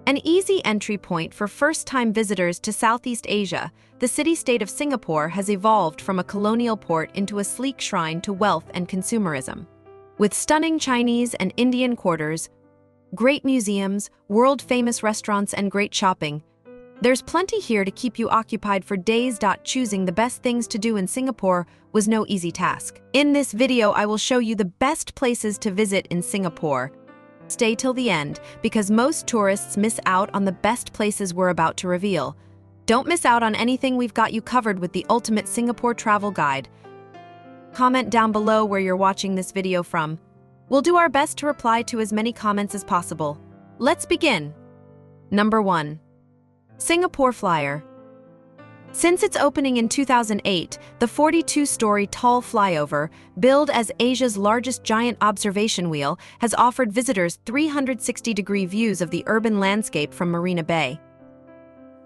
An easy entry point for first-time visitors to Southeast Asia, the city-state of Singapore has evolved from a colonial port into a sleek shrine to wealth and consumerism. With stunning Chinese and Indian quarters, great museums, world-famous restaurants, and great shopping, there's plenty here to keep you occupied for days. Choosing the best things to do in Singapore was no easy task. In this video, I will show you the best places to visit in Singapore. Stay till the end, because most tourists miss out on the best places we're about to reveal. Don't miss out on anything. We've got you covered with the ultimate Singapore travel guide. Comment down below where you're watching this video from. We'll do our best to reply to as many comments as possible. Let's begin. Number 1. Singapore Flyer. Since its opening in 2008, the 42-story tall flyover, billed as Asia's largest giant observation wheel, has offered visitors 360-degree views of the urban landscape from Marina Bay.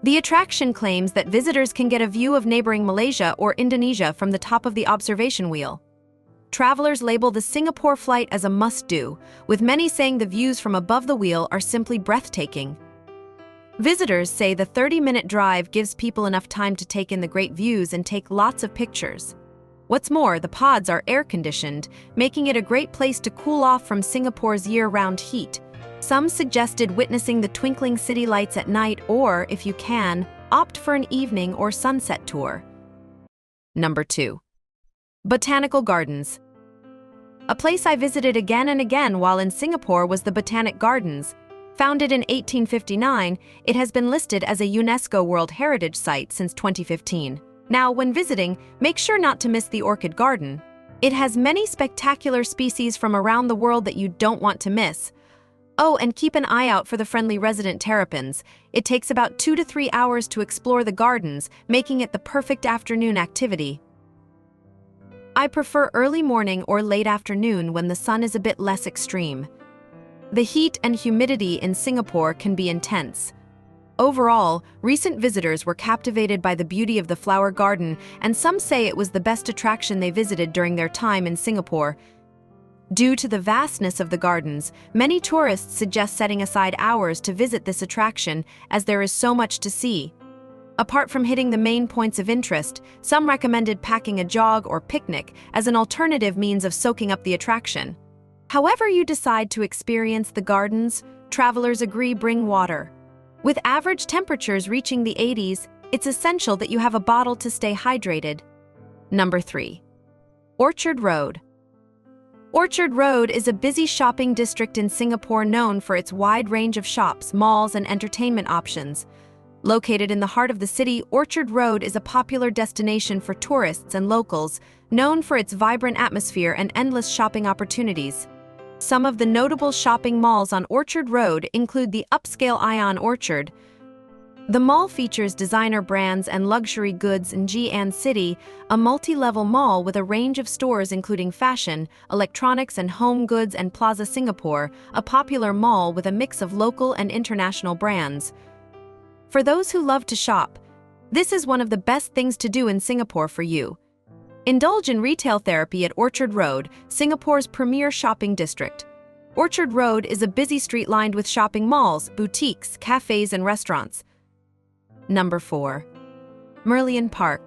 The attraction claims that visitors can get a view of neighboring Malaysia or Indonesia from the top of the observation wheel. Travelers label the Singapore flight as a must-do, with many saying the views from above the wheel are simply breathtaking. Visitors say the 30-minute drive gives people enough time to take in the great views and take lots of pictures. What's more, the pods are air-conditioned, making it a great place to cool off from Singapore's year-round heat. Some suggested witnessing the twinkling city lights at night or, if you can, opt for an evening or sunset tour. Number 2. Botanical Gardens. A place I visited again and again while in Singapore was the Botanic Gardens. Founded in 1859, it has been listed as a UNESCO World Heritage Site since 2015. Now, when visiting, make sure not to miss the Orchid Garden. It has many spectacular species from around the world that you don't want to miss. Oh, and keep an eye out for the friendly resident terrapins. It takes about 2 to 3 hours to explore the gardens, making it the perfect afternoon activity. I prefer early morning or late afternoon when the sun is a bit less extreme. The heat and humidity in Singapore can be intense. Overall, recent visitors were captivated by the beauty of the flower garden, and some say it was the best attraction they visited during their time in Singapore. Due to the vastness of the gardens, many tourists suggest setting aside hours to visit this attraction, as there is so much to see. Apart from hitting the main points of interest, some recommended packing a jog or picnic as an alternative means of soaking up the attraction. However you decide to experience the gardens, travelers agree bring water. With average temperatures reaching the 80s, it's essential that you have a bottle to stay hydrated. Number 3. Orchard Road. Orchard Road is a busy shopping district in Singapore known for its wide range of shops, malls, and entertainment options. Located in the heart of the city, Orchard Road is a popular destination for tourists and locals, known for its vibrant atmosphere and endless shopping opportunities. Some of the notable shopping malls on Orchard Road include the upscale Ion Orchard. The mall features designer brands and luxury goods in Jian City, a multi-level mall with a range of stores including fashion, electronics, and home goods, and Plaza Singapore, a popular mall with a mix of local and international brands. For those who love to shop, this is one of the best things to do in Singapore for you. Indulge in retail therapy at Orchard Road, Singapore's premier shopping district. Orchard Road is a busy street lined with shopping malls, boutiques, cafes, and restaurants. Number 4. Merlion Park.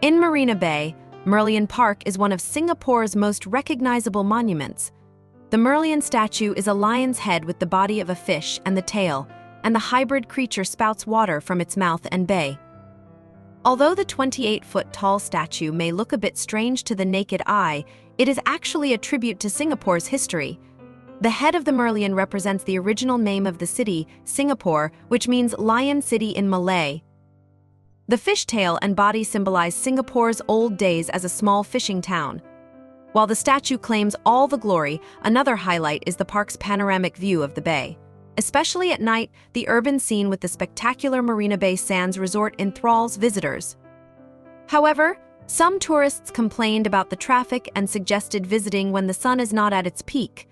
In Marina Bay, Merlion Park is one of Singapore's most recognizable monuments. The Merlion statue is a lion's head with the body of a fish and the tail, and the hybrid creature spouts water from its mouth and bay. Although the 28-foot-tall statue may look a bit strange to the naked eye, it is actually a tribute to Singapore's history. The head of the Merlion represents the original name of the city, Singapore, which means Lion City in Malay. The fishtail and body symbolize Singapore's old days as a small fishing town. While the statue claims all the glory, another highlight is the park's panoramic view of the bay. Especially at night, the urban scene with the spectacular Marina Bay Sands resort enthralls visitors. However, some tourists complained about the traffic and suggested visiting when the sun is not at its peak.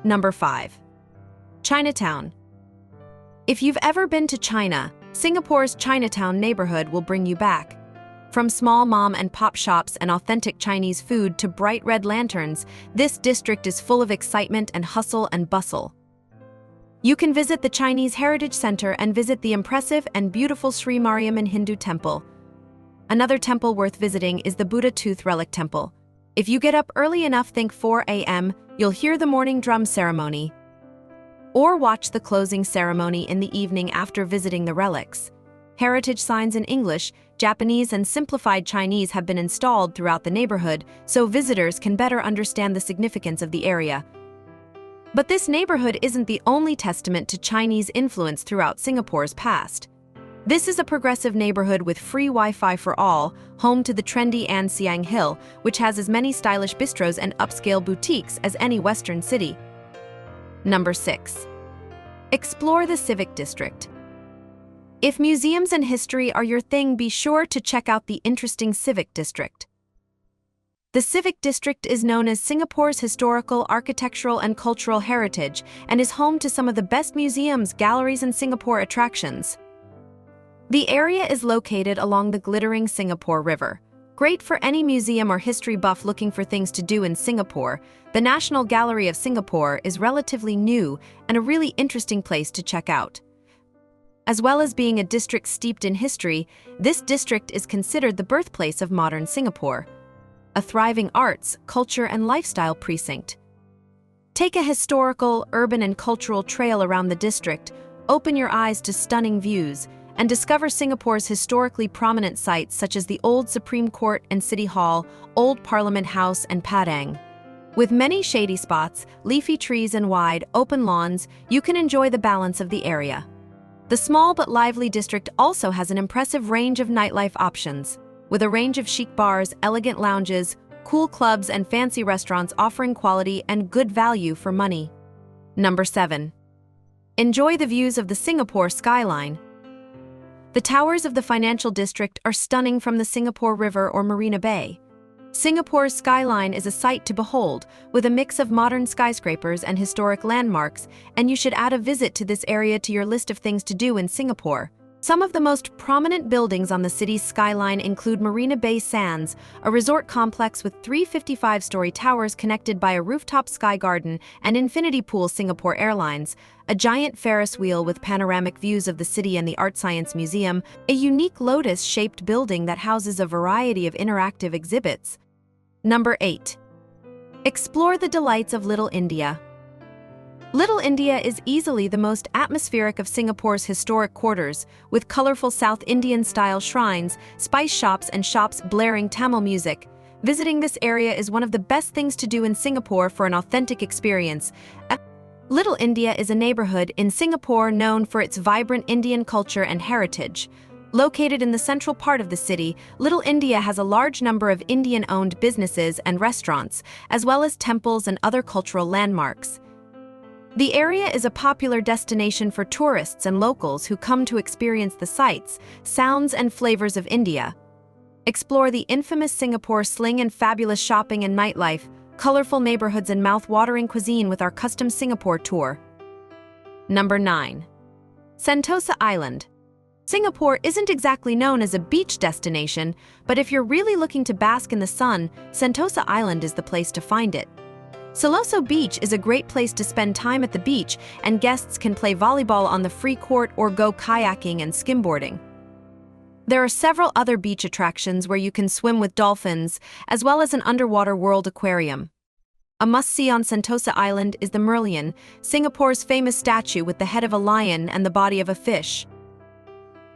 Number 5. Chinatown. If you've ever been to China, Singapore's Chinatown neighborhood will bring you back. From small mom and pop shops and authentic Chinese food to bright red lanterns, this district is full of excitement and hustle and bustle. You can visit the Chinese Heritage Center and visit the impressive and beautiful Sri Mariamman Hindu Temple. Another temple worth visiting is the Buddha Tooth Relic Temple. If you get up early enough, think 4 a.m., you'll hear the morning drum ceremony. Or watch the closing ceremony in the evening after visiting the relics. Heritage signs in English, Japanese, and simplified Chinese have been installed throughout the neighborhood so visitors can better understand the significance of the area. But this neighborhood isn't the only testament to Chinese influence throughout Singapore's past. This is a progressive neighborhood with free Wi-Fi for all, home to the trendy An Siang Hill, which has as many stylish bistros and upscale boutiques as any Western city. Number 6. Explore the Civic District. If museums and history are your thing, be sure to check out the interesting Civic District. The Civic District is known as Singapore's historical, architectural, and cultural heritage and is home to some of the best museums, galleries, and Singapore attractions. The area is located along the glittering Singapore River. Great for any museum or history buff looking for things to do in Singapore, the National Gallery of Singapore is relatively new and a really interesting place to check out. As well as being a district steeped in history, this district is considered the birthplace of modern Singapore, a thriving arts, culture, and lifestyle precinct. Take a historical, urban, and cultural trail around the district, open your eyes to stunning views, and discover Singapore's historically prominent sites such as the Old Supreme Court and City Hall, Old Parliament House, and Padang. With many shady spots, leafy trees, and wide, open lawns, you can enjoy the balance of the area. The small but lively district also has an impressive range of nightlife options, with a range of chic bars, elegant lounges, cool clubs, and fancy restaurants offering quality and good value for money. Number 7. Enjoy the views of the Singapore Skyline. The towers of the financial district are stunning from the Singapore River or Marina Bay. Singapore's skyline is a sight to behold, with a mix of modern skyscrapers and historic landmarks, and you should add a visit to this area to your list of things to do in Singapore. Some of the most prominent buildings on the city's skyline include Marina Bay Sands, a resort complex with 3 55-story towers connected by a rooftop sky garden, and Infinity Pool Singapore Airlines, a giant Ferris wheel with panoramic views of the city and the Art Science Museum, a unique lotus-shaped building that houses a variety of interactive exhibits. Number 8. Explore the delights of Little India. Little India is easily the most atmospheric of Singapore's historic quarters, with colorful South Indian-style shrines, spice shops, and shops blaring Tamil music. Visiting this area is one of the best things to do in Singapore for an authentic experience. Little India is a neighborhood in Singapore known for its vibrant Indian culture and heritage. Located in the central part of the city, Little India has a large number of Indian-owned businesses and restaurants, as well as temples and other cultural landmarks. The area is a popular destination for tourists and locals who come to experience the sights, sounds, and flavors of India. Explore the infamous Singapore sling and fabulous shopping and nightlife, colorful neighborhoods, and mouth-watering cuisine with our custom Singapore tour. Number 9. Sentosa Island. Singapore isn't exactly known as a beach destination, but if you're really looking to bask in the sun, Sentosa Island is the place to find it. Siloso Beach is a great place to spend time at the beach, and guests can play volleyball on the free court or go kayaking and skimboarding. There are several other beach attractions where you can swim with dolphins, as well as an underwater world aquarium. A must-see on Sentosa Island is the Merlion, Singapore's famous statue with the head of a lion and the body of a fish.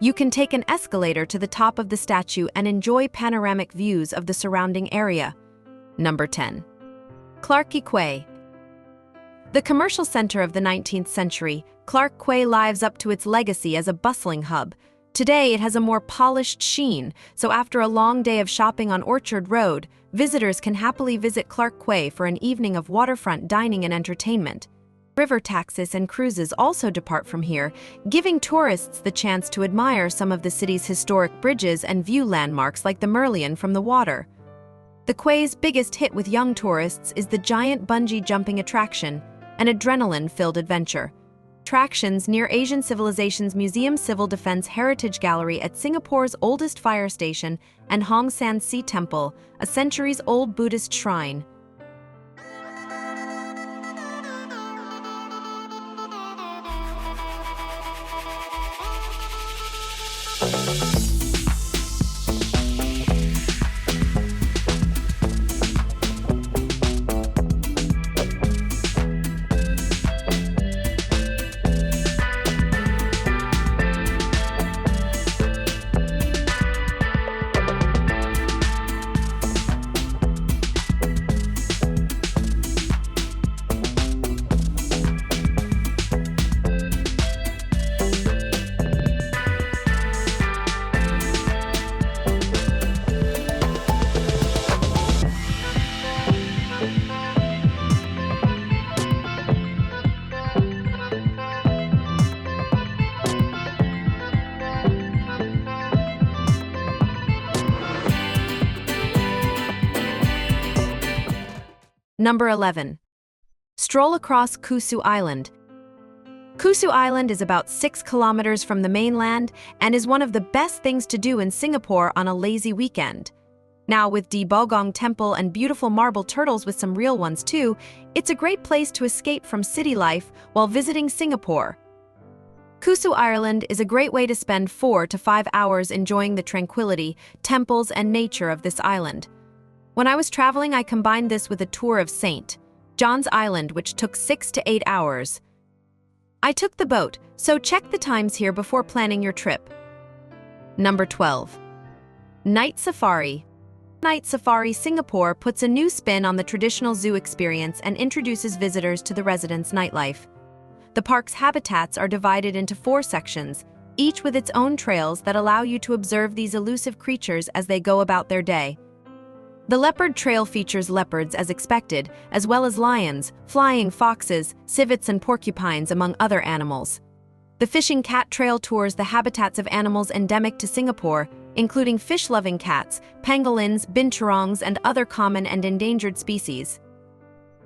You can take an escalator to the top of the statue and enjoy panoramic views of the surrounding area. Number 10. Clarke Quay. The commercial center of the 19th century, Clarke Quay lives up to its legacy as a bustling hub. Today, it has a more polished sheen, so after a long day of shopping on Orchid Road, visitors can happily visit Clarke Quay for an evening of waterfront dining and entertainment. River taxis and cruises also depart from here, giving tourists the chance to admire some of the city's historic bridges and view landmarks like the Merlion from the water. The quay's biggest hit with young tourists is the giant bungee jumping attraction. an adrenaline-filled adventure. Attractions near Asian Civilizations Museum, Civil Defense Heritage Gallery at Singapore's oldest fire station, and Hong San Si Temple, a centuries-old Buddhist shrine. Number 11. Stroll across Kusu Island. Kusu Island is about 6 kilometers from the mainland and is one of the best things to do in Singapore on a lazy weekend. Now, with days.Choosing Temple and beautiful marble turtles with some real ones too, it's a great place to escape from city life while visiting Singapore. Kusu Island is a great way to spend 4 to 5 hours enjoying the tranquility, temples, and nature of this island. When I was traveling, I combined this with a tour of St. John's Island, which took 6 to 8 hours. I took the boat, so check the times here before planning your trip. Number 12. Night Safari. Night Safari Singapore puts a new spin on the traditional zoo experience and introduces visitors to the residents' nightlife. The park's habitats are divided into 4 sections, each with its own trails that allow you to observe these elusive creatures as they go about their day. The leopard trail features leopards as expected, as well as lions, flying foxes, civets, and porcupines, among other animals. The fishing cat trail tours the habitats of animals endemic to Singapore, including fish-loving cats, pangolins, binturongs, and other common and endangered species.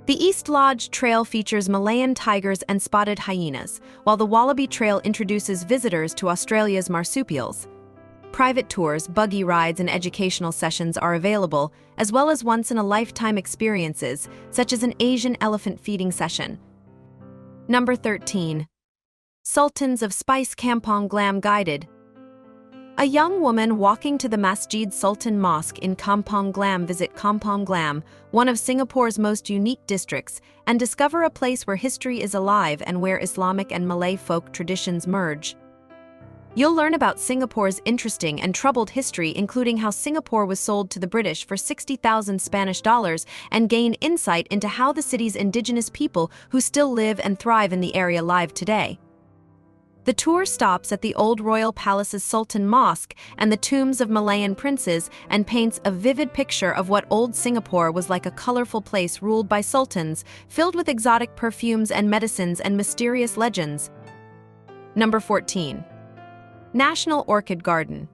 The East Lodge Trail features Malayan tigers and spotted hyenas, while the Wallaby Trail introduces visitors to Australia's marsupials. Private tours, buggy rides, and educational sessions are available, as well as once-in-a-lifetime experiences, such as an Asian elephant feeding session. Number 13. Sultans of Spice Kampong Glam Guided. A young woman walking to the Masjid Sultan Mosque in Kampong Glam visit Kampong Glam, one of Singapore's most unique districts, and discover a place where history is alive and where Islamic and Malay folk traditions merge. You'll learn about Singapore's interesting and troubled history, including how Singapore was sold to the British for 60,000 Spanish dollars, and gain insight into how the city's indigenous people who still live and thrive in the area live today. The tour stops at the old royal palace's Sultan Mosque and the tombs of Malayan princes and paints a vivid picture of what old Singapore was like, a colorful place ruled by sultans, filled with exotic perfumes and medicines and mysterious legends. Number 14. National Orchid Garden.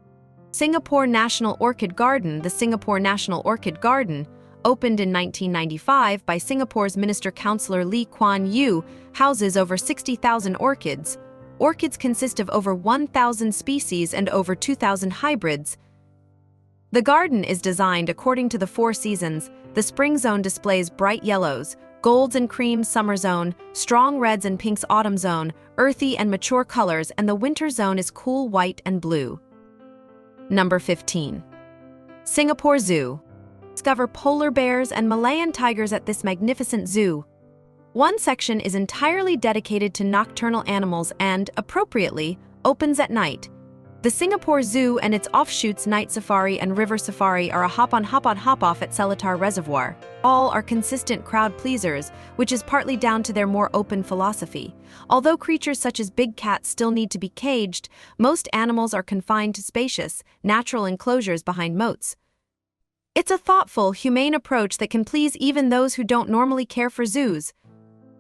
Singapore National Orchid Garden. The Singapore National Orchid Garden, opened in 1995 by Singapore's Minister Councillor Lee Kuan Yew, houses over 60,000 orchids. Orchids consist of over 1,000 species and over 2,000 hybrids. The garden is designed according to the 4 seasons. The spring zone displays bright yellows, golds and creams summer zone, strong reds and pinks autumn zone, earthy and mature colors, and the winter zone is cool white and blue. Number 15. Singapore Zoo. Discover polar bears and Malayan tigers at this magnificent zoo. One section is entirely dedicated to nocturnal animals and, appropriately, opens at night. The Singapore Zoo and its offshoots Night Safari and River Safari are a hop-on hop-off at Seletar Reservoir. All are consistent crowd pleasers, which is partly down to their more open philosophy. Although creatures such as big cats still need to be caged, most animals are confined to spacious, natural enclosures behind moats. It's a thoughtful, humane approach that can please even those who don't normally care for zoos.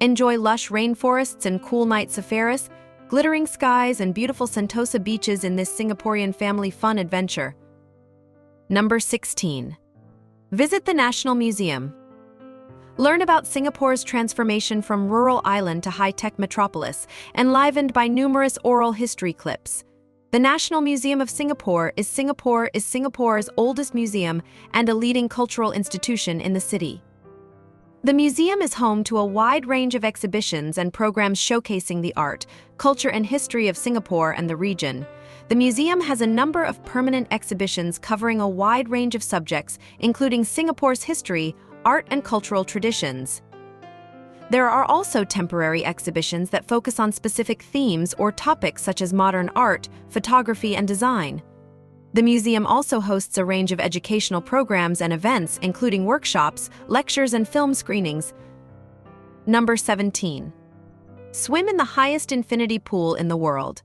Enjoy lush rainforests and cool night safaris, glittering skies, and beautiful Sentosa beaches in this Singaporean family fun adventure. Number 16. Visit the National Museum. Learn about Singapore's transformation from rural island to high-tech metropolis, enlivened by numerous oral history clips. The National Museum of Singapore is Singapore's oldest museum and a leading cultural institution in the city. The museum is home to a wide range of exhibitions and programs showcasing the art, culture and history of Singapore and the region. The museum has a number of permanent exhibitions covering a wide range of subjects, including Singapore's history, art and cultural traditions. There are also temporary exhibitions that focus on specific themes or topics such as modern art, photography, and design. The museum also hosts a range of educational programs and events, including workshops, lectures, and film screenings. Number 17. Swim in the highest infinity pool in the world.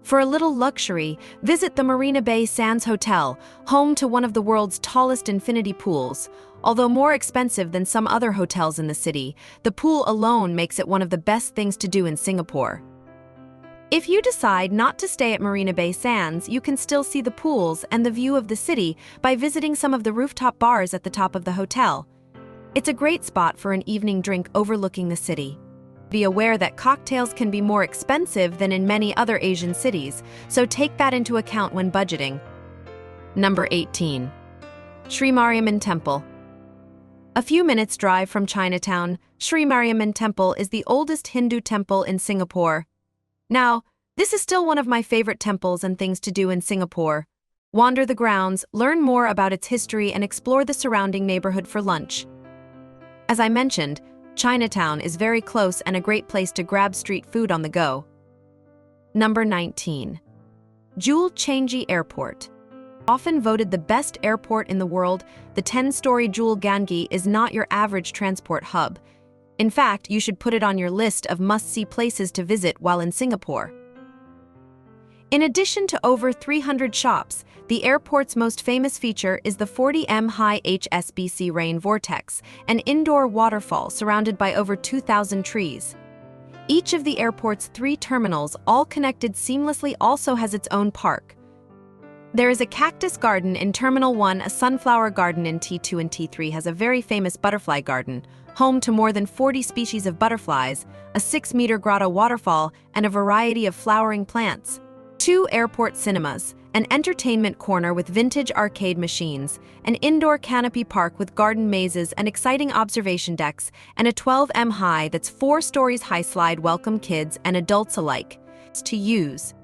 For a little luxury, visit the Marina Bay Sands Hotel, home to one of the world's tallest infinity pools. Although more expensive than some other hotels in the city, the pool alone makes it one of the best things to do in Singapore. If you decide not to stay at Marina Bay Sands, you can still see the pools and the view of the city by visiting some of the rooftop bars at the top of the hotel. It's a great spot for an evening drink overlooking the city. Be aware that cocktails can be more expensive than in many other Asian cities, so take that into account when budgeting. Number 18. Sri Mariamman Temple. A few minutes' drive from Chinatown, Sri Mariamman Temple is the oldest Hindu temple in Singapore. Now, this is still one of my favorite temples and things to do in Singapore. Wander the grounds, learn more about its history, and explore the surrounding neighborhood for lunch. As I mentioned, Chinatown is very close and a great place to grab street food on the go. Number 19. Jewel Changi Airport. Often voted the best airport in the world, the 10-story Jewel Changi is not your average transport hub. In fact, you should put it on your list of must-see places to visit while in Singapore. In addition to over 300 shops, the airport's most famous feature is the 40m high HSBC rain vortex, an indoor waterfall surrounded by over 2,000 trees. Each of the airport's 3 terminals, all connected seamlessly, also has its own park. There is a cactus garden in Terminal 1, a sunflower garden in T2, and T3 has a very famous butterfly garden, home to more than 40 species of butterflies, a 6-meter grotto waterfall, and a variety of flowering plants. 2 airport cinemas, an entertainment corner with vintage arcade machines, an indoor canopy park with garden mazes and exciting observation decks, and a 12m high that's 4 stories high slide welcome kids and adults alike to use.